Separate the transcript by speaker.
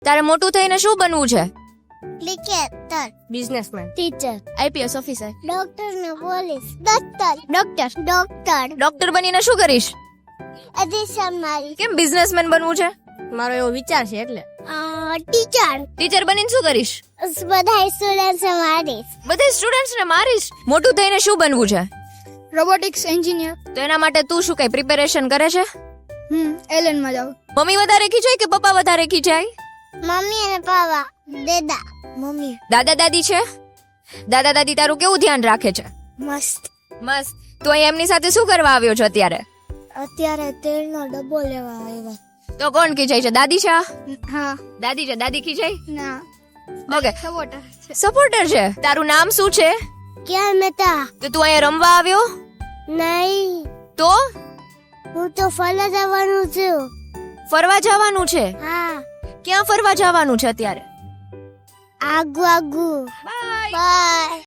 Speaker 1: તારે મોટું થઈને શું બનવું છે?
Speaker 2: Cricketer,
Speaker 1: businessman,
Speaker 2: teacher,
Speaker 1: IPS officer.
Speaker 2: Doctor ને પોલીસ, ડોક્ટર,
Speaker 1: ડોક્ટર બનીને શું કરીશ?
Speaker 2: એડિશન મારી,
Speaker 1: કેમ બિઝનેસમેન બનવું છે? મારો એવો વિચાર છે એટલે. ટીચર બનીને શું કરીશ?
Speaker 2: બધા સ્ટુડન્ટ મારીશ,
Speaker 1: બધા સ્ટુડન્ટ્સ ને મારીશ. મોટું થઈને શું બનવું છે?
Speaker 3: Robotics engineer.
Speaker 1: તો એના માટે તું શું કઈ પ્રિપેરેશન કરે છે?
Speaker 3: એલએન માં જાઉં.
Speaker 1: મમ્મી વધારે ખીચાય કે પપ્પા વધારે ખીચાય?
Speaker 2: મમ્મી અને પાપા, દાદા, મમ્મી.
Speaker 1: દાદા દાદી છે? દાદા દાદી તારું કેવું ધ્યાન રાખે છે?
Speaker 2: મસ્ત.
Speaker 1: મસ્ત. તું અહીં એમની સાથે શું કરવા આવ્યો છો અત્યારે?
Speaker 2: અત્યારે તેલનો ડબ્બો લેવા આવ્યા.
Speaker 1: તો કોણ ખીચાય છે? દાદી છે?
Speaker 3: હા.
Speaker 1: દાદી છે. દાદી ખીચાય?
Speaker 3: ના.
Speaker 1: Okay,
Speaker 3: supporter.
Speaker 1: સપોર્ટર છે. તારું નામ શું છે?
Speaker 2: ક્યાં મેતા?
Speaker 1: તો તું અહીંયા રમવા આવ્યો?
Speaker 2: નહીં,
Speaker 1: તો
Speaker 2: હું તો ફરવા જવાનું છું.
Speaker 1: ફરવા જવાનું છે?
Speaker 2: હા,
Speaker 1: ક્યાં ફરવા જવાનું છે અત્યારે?
Speaker 2: આગુ.
Speaker 1: બાય.
Speaker 2: બાય.